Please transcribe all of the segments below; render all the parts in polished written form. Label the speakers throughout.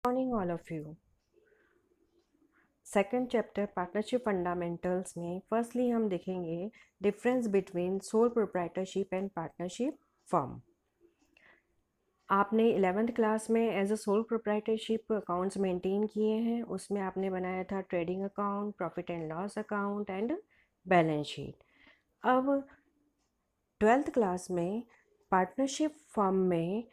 Speaker 1: Morning all of you. Second chapter partnership fundamentals में firstly हम देखेंगे difference between sole proprietorship and partnership firm. आपने 11th class में as a sole proprietorship accounts maintain किए हैं। उसमें आपने बनाया था trading account, profit and loss account and balance sheet. अब 12th क्लास में पार्टनरशिप फर्म में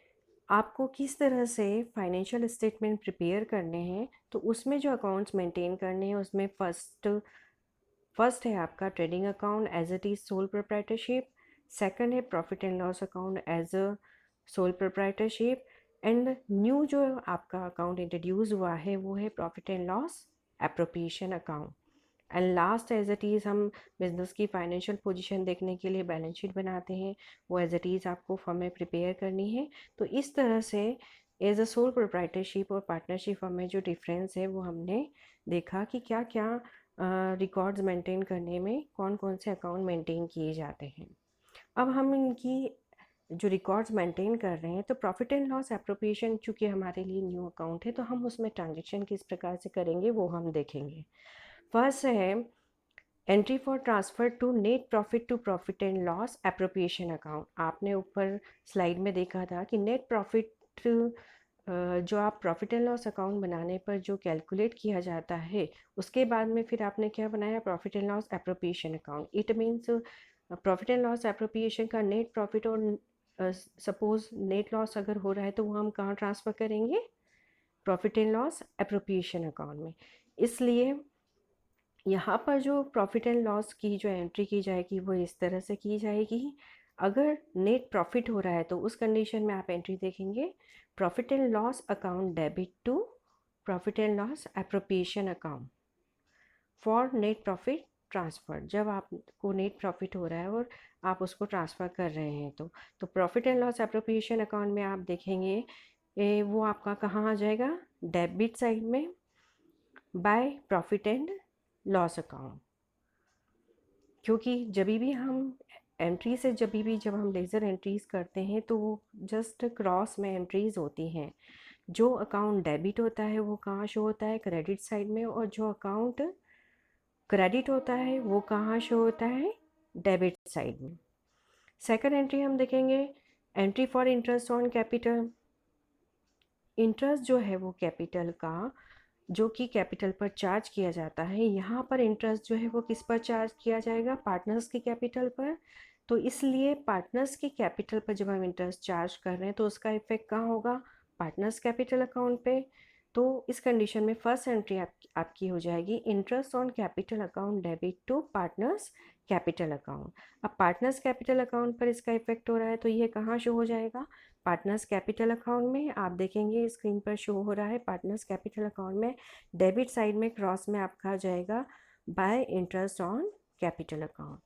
Speaker 1: आपको किस तरह से फाइनेंशियल स्टेटमेंट प्रिपेयर करने हैं, तो उसमें जो अकाउंट्स मेंटेन करने हैं उसमें फर्स्ट है आपका trading account as it is sole proprietorship. Second है profit and loss account as a sole proprietorship. And new जो आपका अकाउंट इंट्रोड्यूस हुआ है वो है profit and loss appropriation account. And last as it is हम बिजनेस की financial position देखने के लिए बैलेंस शीट बनाते हैं, वो एज इट इज़ आपको फर्म में प्रिपेयर करनी है। तो इस तरह से एज अ सोल प्रोप्राइटरशिप और पार्टनरशिप फर्म में जो डिफरेंस है वो हमने देखा कि क्या क्या रिकॉर्ड्स मेंटेन करने में कौन कौन से अकाउंट मेंटेन किए जाते हैं। अब हम इनकी जो रिकॉर्ड्स मेंटेन कर रहे हैं, तो प्रॉफिट एंड लॉस एप्रोप्रिएशन चूँकि हमारे लिए न्यू अकाउंट है, तो हम उसमें ट्रांजेक्शन किस प्रकार से करेंगे वो हम देखेंगे। फर्स्ट है entry for transfer to net profit to profit and loss appropriation account. आपने ऊपर स्लाइड में देखा था कि नेट प्रॉफिट जो आप प्रॉफिट एंड लॉस अकाउंट बनाने पर जो कैलकुलेट किया जाता है, उसके बाद में फिर आपने क्या बनाया, profit and loss appropriation account. It means profit and loss appropriation का नेट प्रॉफिट और सपोज नेट लॉस अगर हो रहा है तो वो हम कहाँ ट्रांसफ़र करेंगे, profit and loss appropriation account में। इसलिए यहाँ पर जो प्रॉफिट एंड लॉस की जो एंट्री की जाएगी वो इस तरह से की जाएगी। अगर नेट प्रॉफिट हो रहा है तो उस कंडीशन में आप एंट्री देखेंगे, profit and loss account debit to profit and loss appropriation account for net profit transfer. जब आपको नेट प्रॉफिट हो रहा है और आप उसको ट्रांसफ़र कर रहे हैं तो profit and loss appropriation account में आप देखेंगे वो आपका कहाँ आ जाएगा, डेबिट साइड में by profit and loss account. क्योंकि जब भी हम एंट्री से जब हम लेज़र एंट्रीज़ करते हैं तो वो जस्ट क्रॉस में एंट्रीज़ होती हैं। जो अकाउंट डेबिट होता है वो कहाँ शो होता है, क्रेडिट साइड में, और जो अकाउंट क्रेडिट होता है वो कहाँ शो होता है, डेबिट साइड में। सेकंड एंट्री हम देखेंगे, entry for interest on capital. Interest जो है वो कैपिटल का जो कि कैपिटल पर चार्ज किया जाता है, यहाँ पर इंटरेस्ट जो है वो किस पर चार्ज किया जाएगा, पार्टनर्स की कैपिटल पर। तो इसलिए पार्टनर्स की कैपिटल पर जब हम इंटरेस्ट चार्ज कर रहे हैं तो उसका इफेक्ट कहाँ होगा, पार्टनर्स कैपिटल अकाउंट पे। तो इस कंडीशन में फर्स्ट एंट्री आपकी हो जाएगी interest on capital account debit to partners capital account. अब पार्टनर्स कैपिटल अकाउंट पर इसका इफेक्ट हो रहा है तो ये कहाँ शो हो जाएगा, पार्टनर्स कैपिटल अकाउंट में। आप देखेंगे स्क्रीन पर शो हो रहा है पार्टनर्स कैपिटल अकाउंट में डेबिट साइड में क्रॉस में आपका आ जाएगा bye interest on capital account.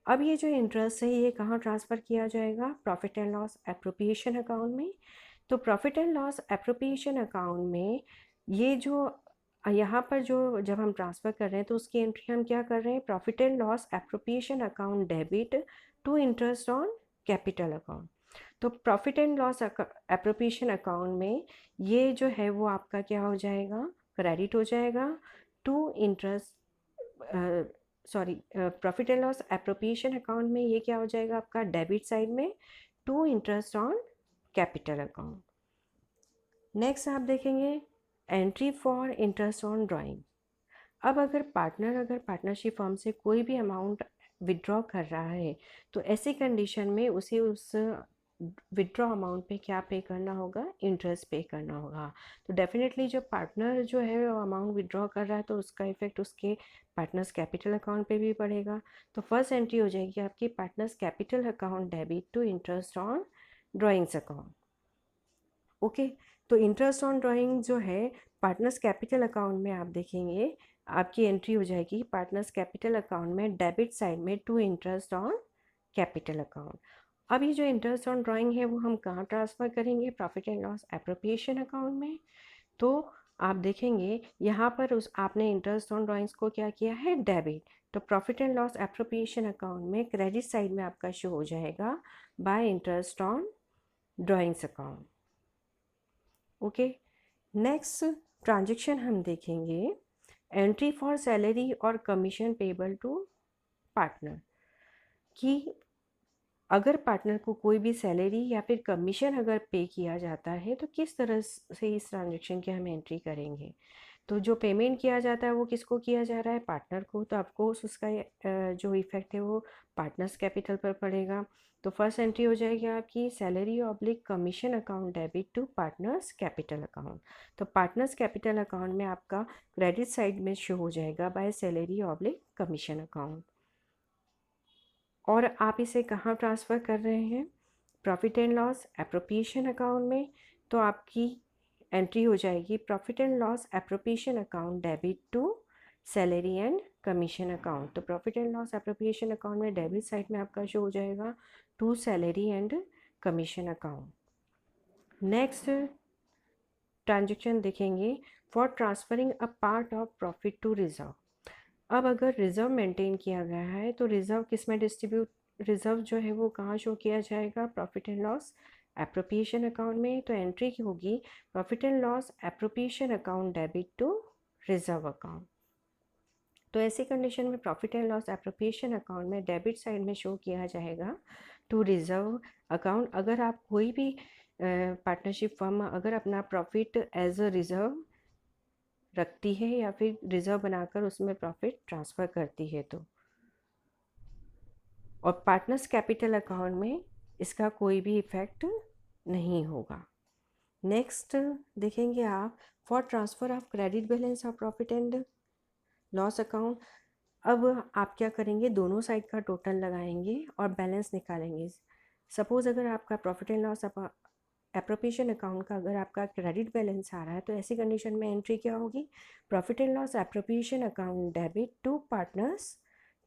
Speaker 1: अब ये जो इंटरेस्ट है ये कहाँ ट्रांसफ़र किया जाएगा, profit and loss appropriation account में। तो profit and loss appropriation account में ये जो यहाँ पर जो जब हम ट्रांसफ़र कर रहे हैं तो उसकी एंट्री हम क्या कर रहे हैं, profit and loss appropriation account debit to interest on capital account. तो profit and loss appropriation account में ये जो है वो आपका क्या हो जाएगा, क्रेडिट हो जाएगा to interest, sorry, profit and loss appropriation account में ये क्या हो जाएगा आपका, डेबिट साइड में to interest on capital account. Next आप देखेंगे entry for interest on drawing. अब अगर पार्टनरशिप फर्म से कोई भी अमाउंट विड्रॉ कर रहा है तो ऐसी कंडीशन में उसे उस विड्रॉ अमाउंट पे क्या पे करना होगा, इंटरेस्ट पे करना होगा। तो डेफिनेटली जो पार्टनर जो है वो अमाउंट विड्रॉ कर रहा है तो उसका इफेक्ट उसके पार्टनर्स कैपिटल अकाउंट पे भी पड़ेगा। तो फर्स्ट एंट्री हो जाएगी आपकी partners capital account debit to interest on drawings account. Okay, तो इंटरेस्ट ऑन ड्राइंग जो है पार्टनर्स कैपिटल अकाउंट में आप देखेंगे आपकी एंट्री हो जाएगी पार्टनर्स कैपिटल अकाउंट में डेबिट साइड में to interest on capital account. अब ये जो इंटरेस्ट ऑन ड्राइंग है वो हम कहाँ ट्रांसफ़र करेंगे, profit and loss appropriation account में। तो आप देखेंगे यहाँ पर उस आपने इंटरेस्ट ऑन ड्राइंग्स को क्या किया है, डेबिट। तो profit and loss appropriation account में क्रेडिट साइड में आपका शो हो जाएगा bye interest on drawings account. Okay, next transaction हम देखेंगे एंट्री फॉर सैलरी और कमीशन पेबल टू पार्टनर, कि अगर पार्टनर को कोई भी सैलरी या फिर कमीशन अगर पे किया जाता है तो किस तरह से इस ट्रांजेक्शन की हम एंट्री करेंगे। तो जो पेमेंट किया जाता है वो किसको किया जा रहा है, पार्टनर को, तो ऑफकोर्स उसका जो इफ़ेक्ट है वो पार्टनर्स कैपिटल पर पड़ेगा। तो फर्स्ट एंट्री हो जाएगी आपकी salary oblique commission account debit to partners capital account. तो पार्टनर्स कैपिटल अकाउंट में आपका क्रेडिट साइड में शो हो जाएगा by salary oblique commission account. और आप इसे कहाँ ट्रांसफ़र कर रहे हैं, profit and loss appropriation account में। तो आपकी एंट्री हो जाएगी profit and loss appropriation account debit to salary and commission account. तो profit and loss appropriation account में डेबिट साइड में आपका शो हो जाएगा to salary and commission account. Next transaction देखेंगे for transferring a part of profit to reserve. अब अगर reserve maintain किया गया है तो रिज़र्व किस में डिस्ट्रीब्यूट, रिज़र्व जो है वो कहाँ शो किया जाएगा, profit and loss appropriation account में। तो एंट्री की होगी profit and loss appropriation account debit to reserve account. तो ऐसी कंडीशन में profit and loss appropriation account में डेबिट साइड में शो किया जाएगा टू रिज़र्व अकाउंट। अगर आप कोई भी पार्टनरशिप फर्म अगर अपना प्रॉफिट एज अ रिज़र्व रखती है या फिर रिज़र्व बनाकर उसमें प्रॉफिट ट्रांसफ़र करती है तो, और पार्टनर्स कैपिटल अकाउंट में इसका कोई भी इफ़ेक्ट नहीं होगा। नेक्स्ट देखेंगे आप for transfer of credit balance of profit and loss account. अब आप क्या करेंगे, दोनों साइड का टोटल लगाएंगे और बैलेंस निकालेंगे। सपोज़ अगर आपका profit and loss appropriation account का अगर आपका क्रेडिट बैलेंस आ रहा है तो ऐसी कंडीशन में एंट्री क्या होगी, profit and loss appropriation account debit to partners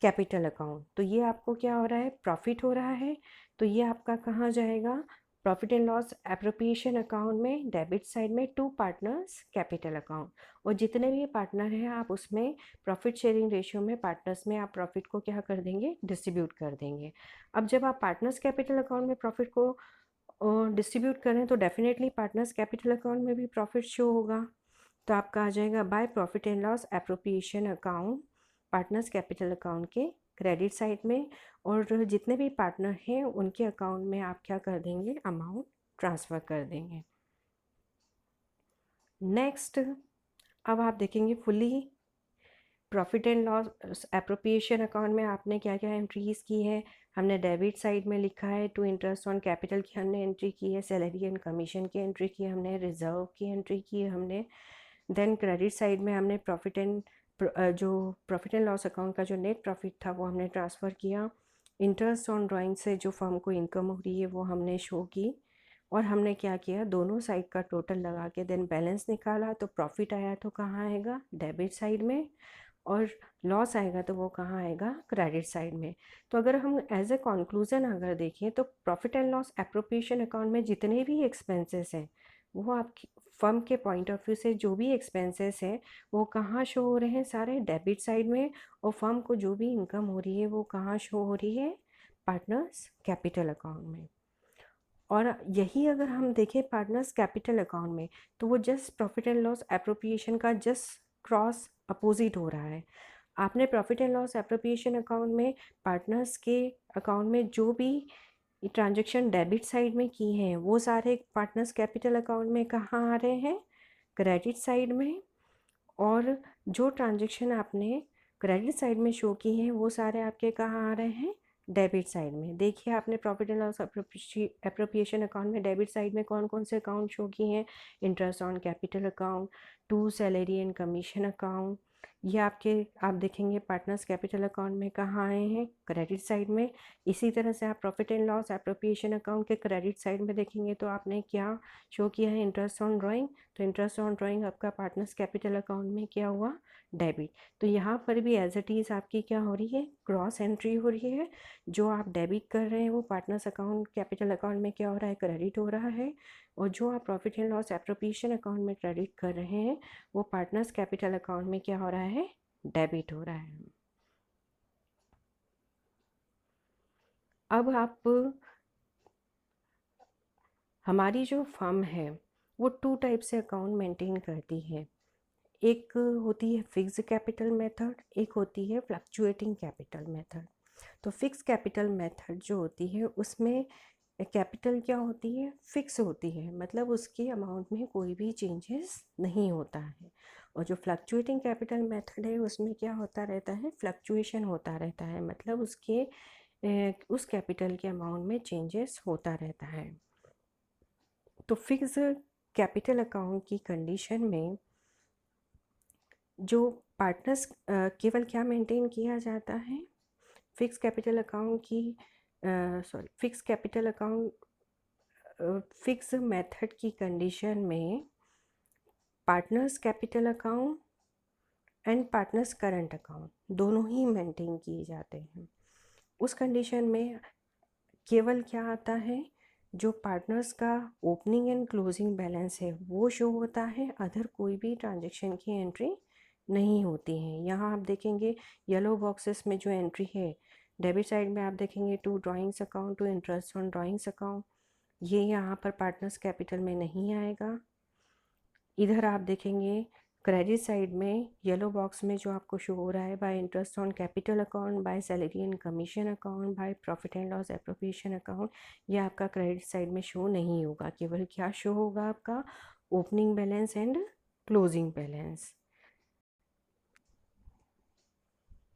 Speaker 1: capital account. तो ये आपको क्या हो रहा है, प्रॉफिट हो रहा है, तो ये आपका कहाँ जाएगा, profit and loss appropriation account में डेबिट साइड में टू पार्टनर्स कैपिटल अकाउंट। और जितने भी पार्टनर हैं आप उसमें प्रॉफिट शेयरिंग रेशियो में पार्टनर्स में आप प्रॉफिट को क्या कर देंगे, डिस्ट्रीब्यूट कर देंगे। अब जब आप पार्टनर्स कैपिटल अकाउंट में प्रॉफिट को डिस्ट्रीब्यूट करें तो डेफिनेटली पार्टनर्स कैपिटल अकाउंट में भी प्रॉफिट शो होगा। तो आपका आ जाएगा by profit and loss appropriation account partners capital account के क्रेडिट साइड में, और जितने भी पार्टनर हैं उनके अकाउंट में आप क्या कर देंगे, अमाउंट ट्रांसफ़र कर देंगे। नेक्स्ट अब आप देखेंगे fully profit and loss appropriation account में आपने क्या क्या एंट्रीज़ की है। हमने डेबिट साइड में लिखा है टू इंटरेस्ट ऑन कैपिटल की हमने एंट्री की है, सैलरी एंड कमीशन की एंट्री की हमने, रिजर्व की एंट्री की हमने। देन क्रेडिट साइड में हमने प्रॉफिट एंड जो प्रॉफिट एंड लॉस अकाउंट का जो नेट प्रॉफिट था वो हमने ट्रांसफ़र किया। इंटरेस्ट ऑन ड्राइंग से जो फर्म को इनकम हो रही है वो हमने शो की, और हमने क्या किया, दोनों साइड का टोटल लगा के देन बैलेंस निकाला। तो प्रॉफिट आया तो कहाँ आएगा, डेबिट साइड में, और लॉस आएगा तो वो कहाँ आएगा, क्रेडिट साइड में। तो अगर हम एज ए कंक्लूजन अगर देखें तो profit and loss appropriation account में जितने भी एक्सपेंसेस हैं वो आपकी फर्म के पॉइंट ऑफ व्यू से जो भी एक्सपेंसेस हैं वो कहाँ शो हो रहे हैं, सारे डेबिट साइड में। और फर्म को जो भी इनकम हो रही है वो कहाँ शो हो रही है, पार्टनर्स कैपिटल अकाउंट में। और यही अगर हम देखें पार्टनर्स कैपिटल अकाउंट में तो वो just profit and loss appropriation का जस्ट क्रॉस अपोजिट हो रहा है। आपने profit and loss appropriation account में पार्टनर्स के अकाउंट में जो भी ट्रांजैक्शन डेबिट साइड में की हैं वो सारे पार्टनर्स कैपिटल अकाउंट में कहाँ आ रहे हैं, क्रेडिट साइड में। और जो ट्रांजैक्शन आपने क्रेडिट साइड में शो की हैं वो सारे आपके कहाँ आ रहे हैं, डेबिट साइड में। देखिए आपने profit and loss appropriation account में डेबिट साइड में कौन कौन से अकाउंट शो किए हैं, interest on capital account, to salary and commission account. ये आपके आप देखेंगे पार्टनर्स कैपिटल अकाउंट में कहाँ आए हैं, क्रेडिट साइड में। इसी तरह से आप profit and loss appropriation account के क्रेडिट साइड में देखेंगे तो आपने क्या शो किया है, इंटरेस्ट ऑन ड्राइंग। तो इंटरेस्ट ऑन ड्राइंग आपका पार्टनर्स कैपिटल अकाउंट में क्या हुआ, डेबिट। तो यहाँ पर भी एज इट इज़ आपकी क्या हो रही है, क्रॉस एंट्री हो रही है। जो आप डेबिट कर रहे हैं वो पार्टनर्स अकाउंट कैपिटल अकाउंट में क्या हो रहा है, क्रेडिट हो रहा है। और जो आप profit and loss appropriation account में क्रेडिट कर रहे हैं वो पार्टनर्स कैपिटल अकाउंट में क्या हो रहा है, डेबिट हो रहा है। अब आप हमारी जो फर्म है वो टू टाइप से अकाउंट मेंटेन करती है। एक होती है फिक्स्ड कैपिटल मेथड, एक होती है फ्लक्चुएटिंग कैपिटल मेथड। तो फिक्स कैपिटल मेथड जो होती है उसमें कैपिटल क्या होती है, फिक्स होती है, मतलब उसके अमाउंट में कोई भी चेंजेस नहीं होता है। और जो फ्लक्चुएटिंग कैपिटल मेथड है उसमें क्या होता रहता है, फ्लक्चुएशन होता रहता है, मतलब उसके उस कैपिटल के अमाउंट में चेंजेस होता रहता है। तो फिक्स कैपिटल अकाउंट की कंडीशन में जो पार्टनर्स केवल क्या मेंटेन किया जाता है, फिक्स कैपिटल अकाउंट की fix capital account fix method की कंडीशन में partners capital account and partners current account दोनों ही मेंटेन किए जाते हैं। उस कंडीशन में केवल क्या आता है, जो पार्टनर्स का ओपनिंग एंड क्लोजिंग बैलेंस है वो शो होता है, अदर कोई भी ट्रांजैक्शन की एंट्री नहीं होती है। यहाँ आप देखेंगे येलो बॉक्सेस में जो एंट्री है, डेबिट साइड में आप देखेंगे to drawings account, to interest on drawings account, ये यहाँ पर पार्टनर्स कैपिटल में नहीं आएगा। इधर आप देखेंगे क्रेडिट साइड में येलो बॉक्स में जो आपको शो हो रहा है, bye interest on capital account, by salary and commission account, by profit and loss appropriation account, ये आपका क्रेडिट साइड में शो नहीं होगा। केवल क्या शो होगा, आपका opening balance and closing balance.